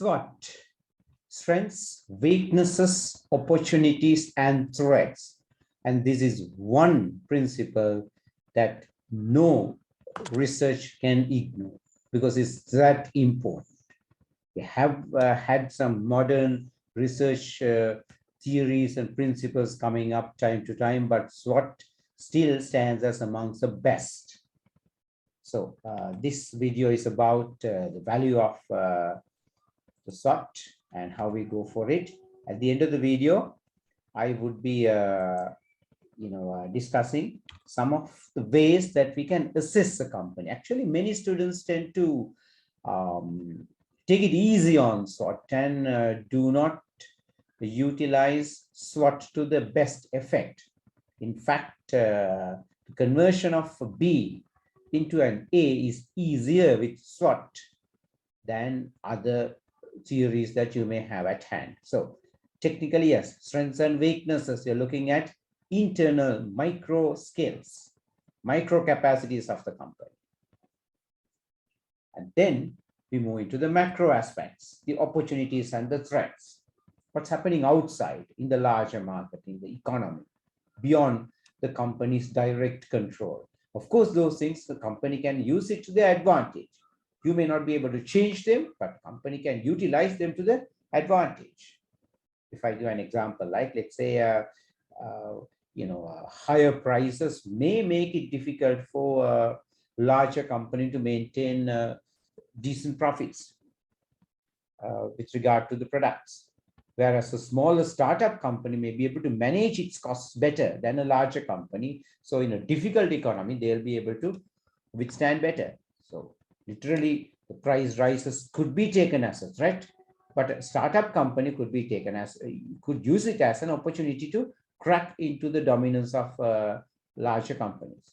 SWOT, strengths, weaknesses, opportunities, and threats. And this is one principle that no research can ignore because it's that important. We have had some modern research theories and principles coming up time to time, but SWOT still stands as amongst the best. So this video is about the value of the SWOT and how we go for it. At the end of the video, I would be discussing some of the ways that we can assess a company. Actually, many students tend to take it easy on SWOT and do not utilize SWOT to the best effect. In fact, the conversion of B into an A is easier with SWOT than other theories that you may have at hand. So technically, yes, strengths and weaknesses, you're looking at internal micro skills, micro capacities of the company. And then we move into the macro aspects, the opportunities and the threats. What's happening outside in the larger market, in the economy, beyond the company's direct control. Of course, those things, the company can use it to their advantage. You may not be able to change them, but the company can utilize them to their advantage. If I do an example, like let's say, higher prices may make it difficult for a larger company to maintain decent profits with regard to the products. Whereas a smaller startup company may be able to manage its costs better than a larger company. So in a difficult economy, they'll be able to withstand better. So literally, the price rises could be taken as a threat, but a startup company could be taken as, could use it as an opportunity to crack into the dominance of larger companies.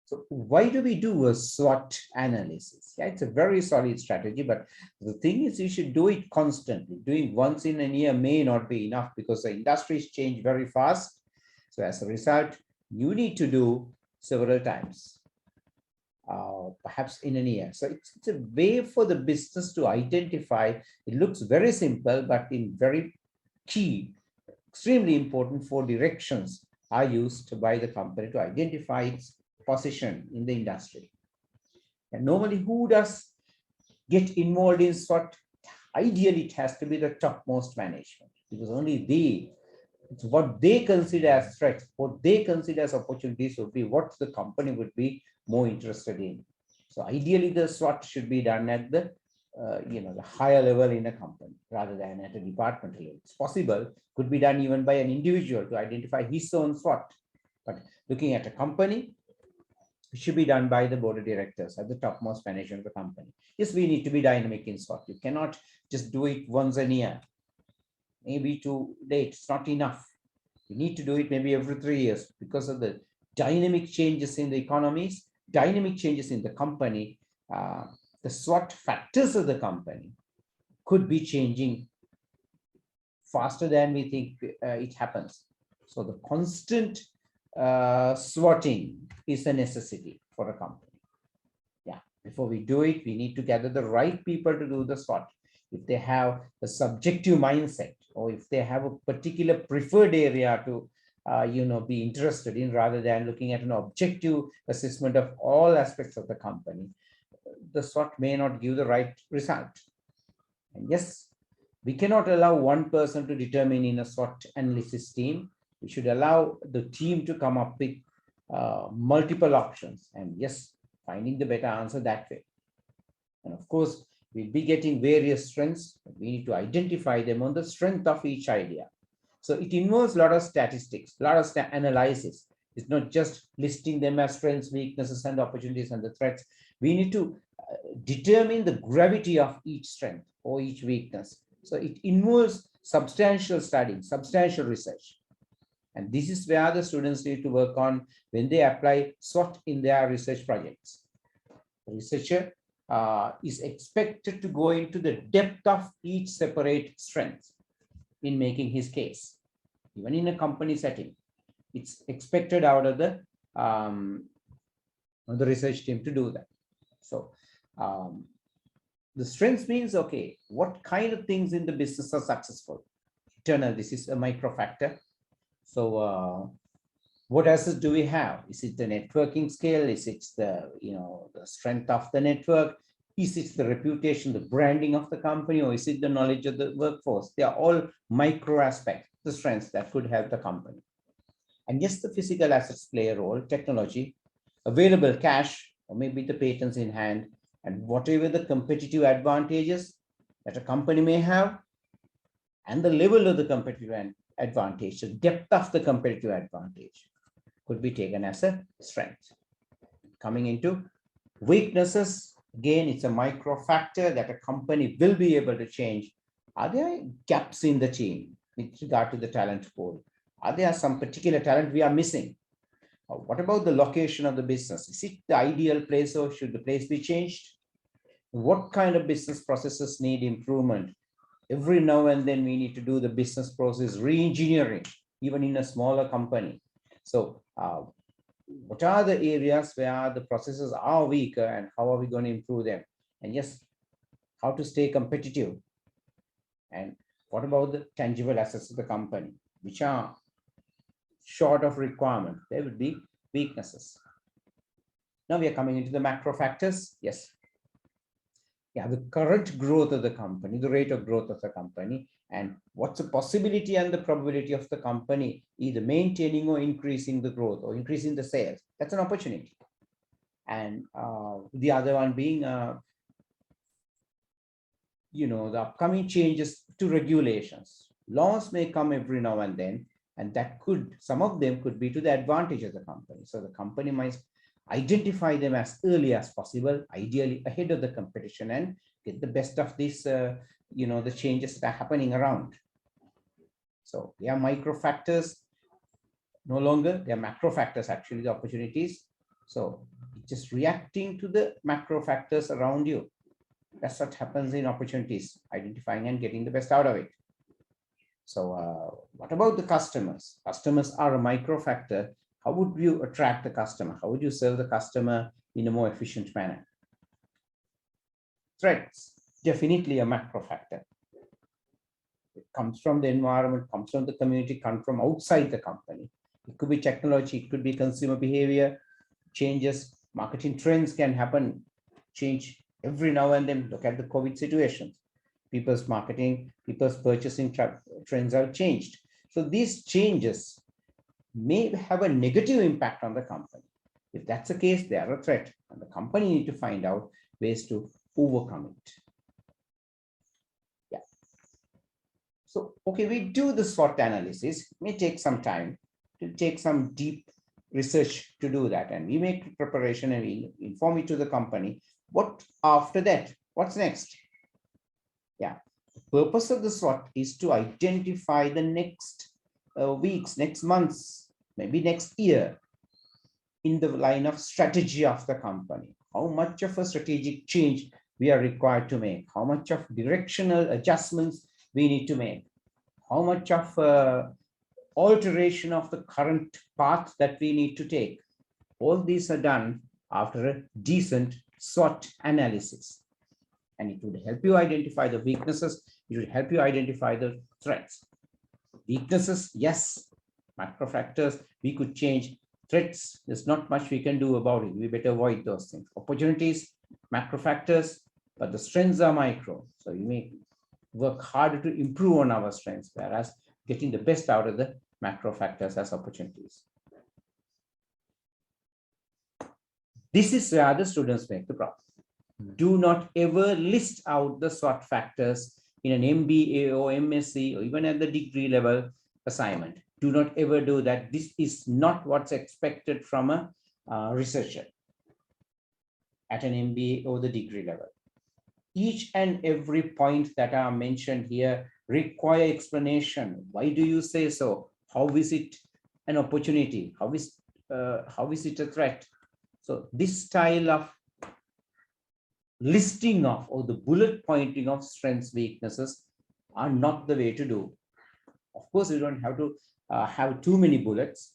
So why do we do a SWOT analysis? Yeah, it's a very solid strategy, but the thing is you should do it constantly. Doing once in a year may not be enough because the industries change very fast. So as a result, you need to do several times, perhaps in a year. So it's a way for the business to identify. It looks very simple, but in very key, extremely important 4 directions are used by the company to identify its position in the industry. And normally, who does get involved in SWOT? Ideally, it has to be the topmost management, because only it's what they consider as threats, what they consider as opportunities would be what the company would be more interested in. So ideally, the SWOT should be done at the the higher level in a company rather than at a departmental level. It's possible, could be done even by an individual to identify his own SWOT. But looking at a company, it should be done by the board of directors at the topmost management of the company. Yes, we need to be dynamic in SWOT. You cannot just do it once a year. Maybe too late, it's not enough. You need to do it maybe every 3 years because of the dynamic changes in the economies, dynamic changes in the company. The SWOT factors of the company could be changing faster than we think it happens. So the constant SWOTing is a necessity for a company. Yeah, before we do it, we need to gather the right people to do the SWOT. If they have a subjective mindset, or if they have a particular preferred area to be interested in, rather than looking at an objective assessment of all aspects of the company, the SWOT may not give the right result. And yes, we cannot allow one person to determine in a SWOT analysis team. We should allow the team to come up with multiple options, and yes, finding the better answer that way. And of course, we'll be getting various strengths. We need to identify them on the strength of each idea. So it involves a lot of statistics, a lot of analysis. It's not just listing them as strengths, weaknesses, and opportunities and the threats. We need to determine the gravity of each strength or each weakness. So it involves substantial studying, substantial research. And this is where the students need to work on when they apply SWOT in their research projects. The researcher is expected to go into the depth of each separate strength in making his case. Even in a company setting, it's expected out of the research team to do that. So The strengths means, okay, what kind of things in the business are successful? Internal, this is a micro factor. So what assets do we have? Is it the networking scale? Is it the, the strength of the network? Is it the reputation, the branding of the company, or is it the knowledge of the workforce? They are all micro aspects, the strengths that could help the company. And yes, the physical assets play a role, technology, available cash, or maybe the patents in hand, and whatever the competitive advantages that a company may have, and the level of the competitive advantage, the depth of the competitive advantage could be taken as a strength. Coming into weaknesses, again, it's a micro factor that a company will be able to change. Are there gaps in the team with regard to the talent pool? Are there some particular talent we are missing? What about the location of the business? Is it the ideal place, or should the place be changed? What kind of business processes need improvement? Every now and then we need to do the business process re-engineering, even in a smaller company. So what are the areas where the processes are weaker, and how are we going to improve them? And yes, how to stay competitive? And what about the tangible assets of the company, which are short of requirement? There would be weaknesses. Now we are coming into the macro factors. Yes. Yeah, the current growth of the company, the rate of growth of the company, and what's the possibility and the probability of the company either maintaining or increasing the growth or increasing the sales. That's an opportunity. And the other one being, the upcoming changes to regulations. Laws may come every now and then, and that could, some of them could be to the advantage of the company. So the company might identify them as early as possible, ideally ahead of the competition, and get the best of this, the changes that are happening around. So they are micro factors, no longer, they are macro factors, actually, the opportunities. So just reacting to the macro factors around you. That's what happens in opportunities, identifying and getting the best out of it. So what about the customers? Customers are a micro factor. How would you attract the customer? How would you serve the customer in a more efficient manner? Threats, definitely a macro factor. It comes from the environment, comes from the community, comes from outside the company. It could be technology, it could be consumer behavior changes, marketing trends can happen, change every now and then. Look at the COVID situation. People's marketing, people's purchasing trends have changed. So these changes may have a negative impact on the company. If that's the case, they are a threat, and the company need to find out ways to overcome it. Yeah. So, okay, we do the SWOT analysis. It may take some time to take some deep research to do that, and we make preparation and we inform it to the company. What after that? What's next? Yeah, the purpose of the SWOT is to identify the next weeks, next months, maybe next year, in the line of strategy of the company. How much of a strategic change we are required to make? How much of directional adjustments we need to make? How much of alteration of the current path that we need to take? All these are done after a decent SWOT analysis. And it would help you identify the weaknesses. It will help you identify the threats. Weaknesses, yes, macro factors, we could change. Threats, there's not much we can do about it. We better avoid those things. Opportunities, macro factors, but the strengths are micro. So you may work harder to improve on our strengths, whereas getting the best out of the macro factors as opportunities. This is where the students make the problem. Do not ever list out the SWOT factors in an MBA or MSc or even at the degree level assignment. Do not ever do that. This is not what's expected from a researcher at an MBA or the degree level. Each and every point that are mentioned here require explanation. Why do you say so? How is it an opportunity? How is it a threat? So this style of listing of or the bullet pointing of strengths, weaknesses are not the way to do. Of course, you don't have to have too many bullets.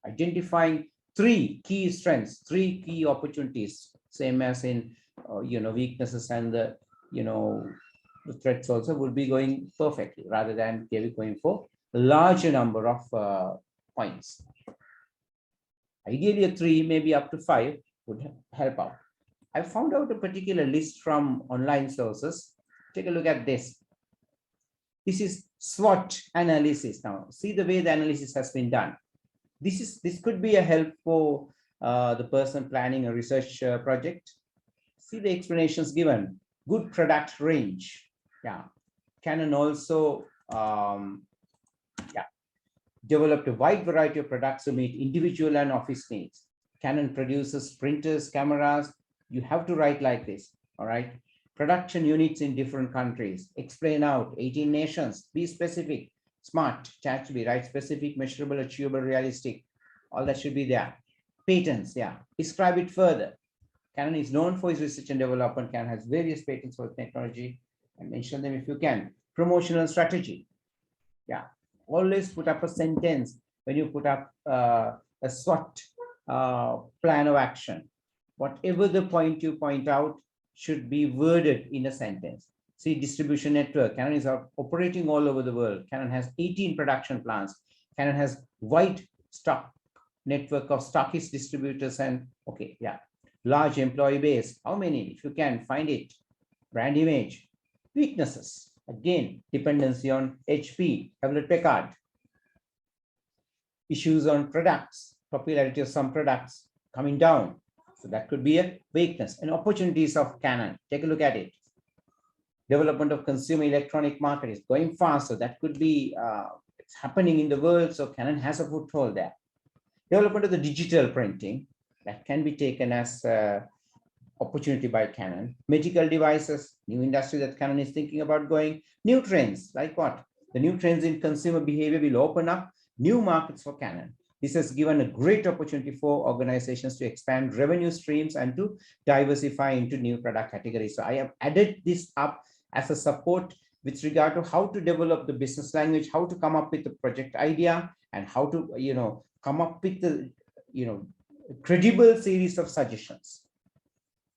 Identifying 3 key strengths, 3 key opportunities, same as in weaknesses and the the threats also would be going perfectly rather than going for a larger number of points. Ideally, a 3, maybe up to 5 would help out. I found out a particular list from online sources. Take a look at this. This is SWOT analysis. Now, see the way the analysis has been done. This could be a help for the person planning a research project. See the explanations given. Good product range. Yeah. Canon also developed a wide variety of products to meet individual and office needs. Canon produces printers, cameras. You have to write like this. All right. Production units in different countries. Explain out 18 nations. Be specific. Smart. Has to be right. Specific, measurable, achievable, realistic. All that should be there. Patents. Yeah. Describe it further. Canon is known for its research and development. Canon has various patents for technology, and mention them if you can. Promotional strategy. Yeah. Always put up a sentence when you put up a SWOT plan of action. Whatever the point you point out should be worded in a sentence. See, distribution network. Canon is operating all over the world. Canon has 18 production plants. Canon has wide stock network of stockist distributors and large employee base. How many? If you can find it. Brand image. Weaknesses. Again, dependency on HP, Hewlett-Packard. Issues on products, popularity of some products coming down. So that could be a weakness. And opportunities of Canon. Take a look at it. Development of consumer electronic market is going fast. So that could be it's happening in the world. So Canon has a foothold there. Development of the digital printing. That can be taken as opportunity by Canon. Medical devices, new industry that Canon is thinking about going. New trends, like what? The new trends in consumer behavior will open up new markets for Canon. This has given a great opportunity for organizations to expand revenue streams and to diversify into new product categories. So I have added this up as a support with regard to how to develop the business language, how to come up with the project idea, and how to, come up with the, credible series of suggestions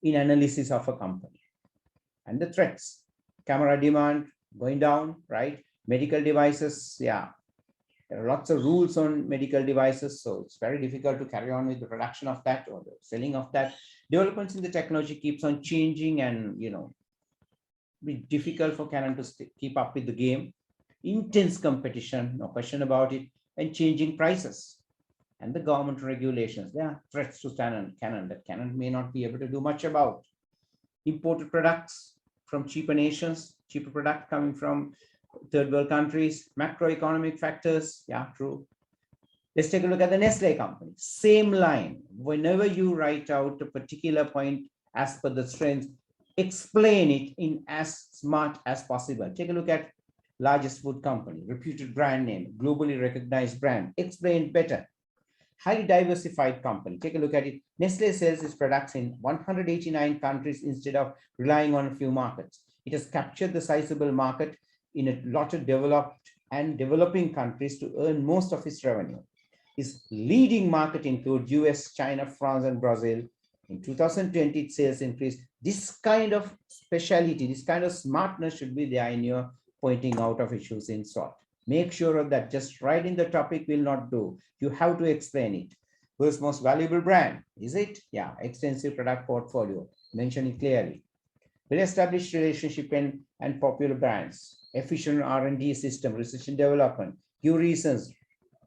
in analysis of a company. And the threats, camera demand going down, right? Medical devices, yeah. There are lots of rules on medical devices, so it's very difficult to carry on with the production of that or the selling of that. Developments in the technology keeps on changing and, be difficult for Canon to keep up with the game. Intense competition, no question about it, and changing prices. And the government regulations, there are threats to Canon that Canon may not be able to do much about. Imported products from cheaper nations, cheaper product coming from third world countries, macroeconomic factors, yeah, true. Let's take a look at the Nestle company. Same line. Whenever you write out a particular point as per the strength, explain it in as smart as possible. Take a look at largest food company, reputed brand name, globally recognized brand. Explain better. Highly diversified company. Take a look at it. Nestle sells its products in 189 countries instead of relying on a few markets. It has captured the sizable market in a lot of developed and developing countries to earn most of its revenue. Its leading market include US, China, France, and Brazil. In 2020, its sales increased. This kind of speciality, this kind of smartness should be there in your pointing out of issues in SWOT. Make sure of that. Just writing the topic will not do. You have to explain it. World's most valuable brand, is it? Yeah, extensive product portfolio. Mention it clearly. Well-established relationship and popular brands. Efficient R&D system, research and development. Give reasons,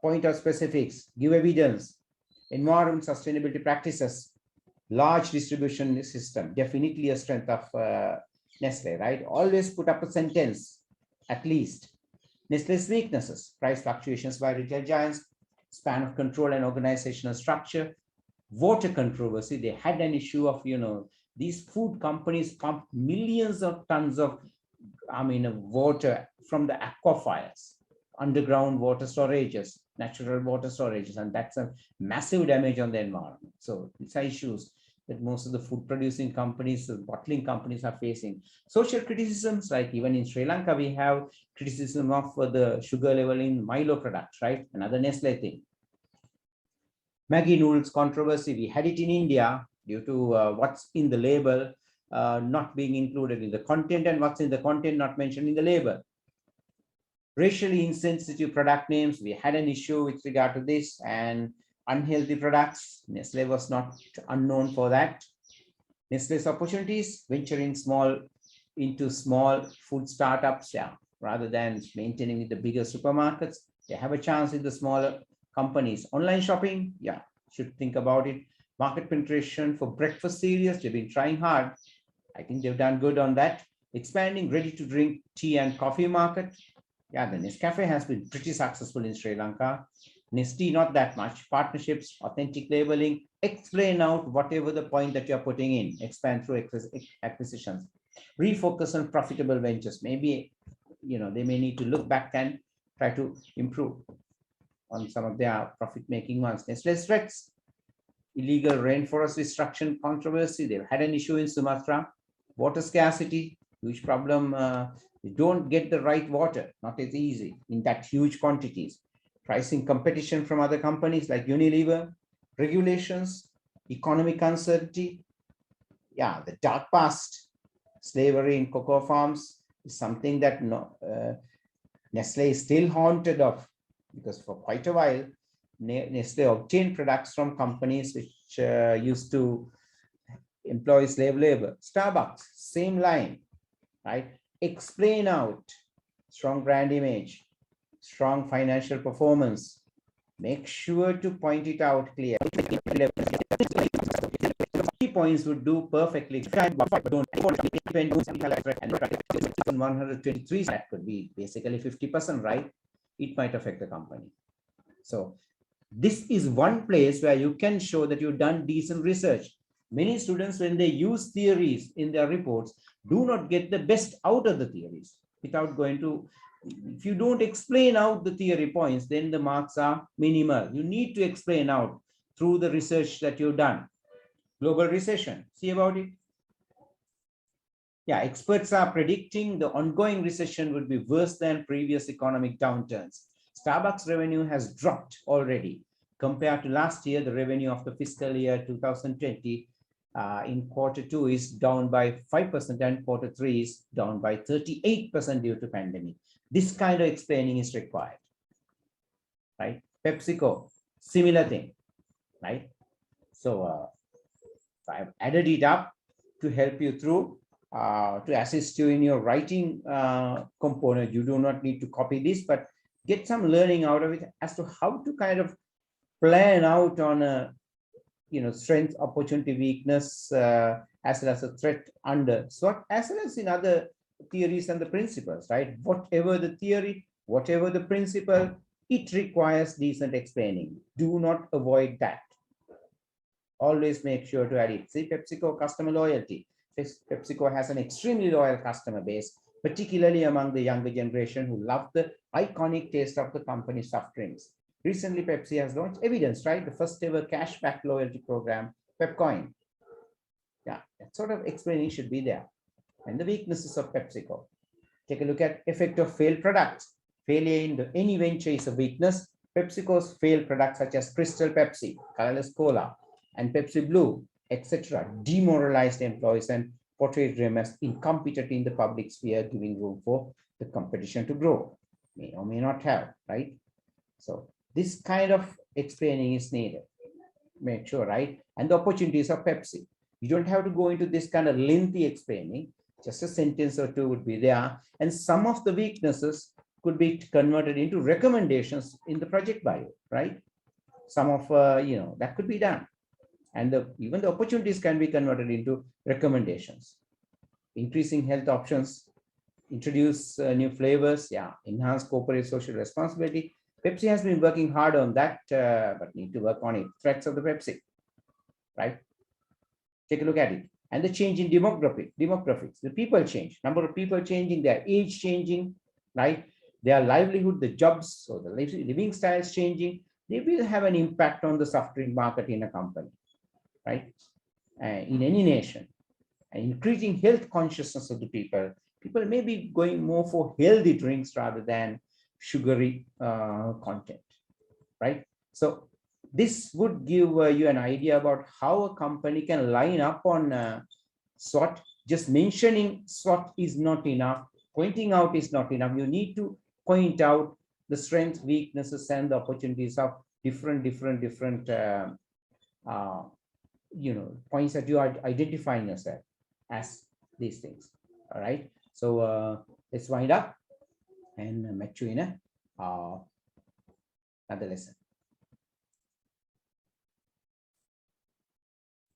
point out specifics, give evidence. Environment sustainability practices. Large distribution system. Definitely a strength of Nestle, right? Always put up a sentence, at least. Nestle's weaknesses, price fluctuations by retail giants, span of control and organizational structure, water controversy. They had an issue of, these food companies pump millions of tons of, water from the aquifers, underground water storages, natural water storages, and that's a massive damage on the environment. So these are issues that most of the food producing companies, bottling companies are facing. Social criticisms, like even in Sri Lanka, we have criticism of the sugar level in Milo products, right? Another Nestle thing. Maggi noodles controversy, we had it in India due to what's in the label. not being included in the content, and what's in the content not mentioned in the label. Racially insensitive product names, we had an issue with regard to this, and unhealthy products, Nestle was not unknown for that. Nestle's opportunities, venturing into small food startups, yeah, rather than maintaining with the bigger supermarkets, they have a chance in the smaller companies. Online shopping, yeah, should think about it. Market penetration for breakfast cereals, they've been trying hard. I think they've done good on that. Expanding ready-to-drink tea and coffee market. Yeah, the Nescafe has been pretty successful in Sri Lanka. Nestea, not that much. Partnerships, authentic labeling, explain out whatever the point that you're putting in, expand through acquisitions. Refocus on profitable ventures. Maybe, they may need to look back and try to improve on some of their profit-making ones. Nestle's threats, illegal rainforest destruction controversy. They've had an issue in Sumatra. Water scarcity, huge problem. You don't get the right water, not as easy in that huge quantities. Pricing competition from other companies like Unilever, regulations, economic uncertainty. Yeah, the dark past, slavery in cocoa farms is something that Nestle is still haunted of, because for quite a while, Nestle obtained products from companies which used to employ slave labor. Starbucks, same line, right? Explain out strong brand image, strong financial performance. Make sure to point it out clear. Key points would do perfectly. Don't depend on 123. That could be basically 50%, right? It might affect the company. So this is one place where you can show that you've done decent research. Many students, when they use theories in their reports, do not get the best out of the theories without going to, if you don't explain out the theory points, then the marks are minimal. You need to explain out through the research that you've done. Global recession, see about it. Yeah, experts are predicting the ongoing recession would be worse than previous economic downturns. Starbucks revenue has dropped already. Compared to last year, the revenue of the fiscal year 2020 in Q2 is down by 5% and Q3 is down by 38% due to pandemic. This kind of explaining is required, right? PepsiCo, similar thing, right? So I've added it up to help you through, to assist you in your writing component. You do not need to copy this, but get some learning out of it as to how to kind of plan out on a strength, opportunity, weakness, as well as a threat under SWOT, as well as in other theories and the principles, right? Whatever the theory, whatever the principle, it requires decent explaining. Do not avoid that. Always make sure to add it. See, PepsiCo customer loyalty. PepsiCo has an extremely loyal customer base, particularly among the younger generation who love the iconic taste of the company's soft drinks. Recently, Pepsi has launched Evidence, right? The first ever cashback loyalty program, Pepcoin. Yeah, that sort of explaining should be there. And the weaknesses of PepsiCo. Take a look at effect of failed products. Failure in any venture is a weakness. PepsiCo's failed products such as Crystal Pepsi, Colorless Cola, and Pepsi Blue, etc., demoralized employees and portrayed them as incompetent in the public sphere, giving room for the competition to grow. May or may not have, right? So this kind of explaining is needed. Make sure, right? And the opportunities of Pepsi. You don't have to go into this kind of lengthy explaining. Just a sentence or two would be there. And some of the weaknesses could be converted into recommendations in the project bio, right? Some of, that could be done. And even the opportunities can be converted into recommendations. Increasing health options, introduce new flavors, yeah, enhance corporate social responsibility. Pepsi has been working hard on that, but need to work on it. Threats of the Pepsi, right? Take a look at it. And the change in demographics, the people change, number of people changing, their age changing, right? Their livelihood, the jobs, so the living styles changing, they will have an impact on the soft drink market in a company, right? In any nation. And increasing health consciousness of the people. People may be going more for healthy drinks rather than sugary content, right? So this would give you an idea about how a company can line up on SWOT just mentioning SWOT is not enough. Pointing out is not enough. You need to point out the strengths, weaknesses, and the opportunities of different uh, points that you are identifying yourself as these things. All right. So let's wind up and match you in another lesson.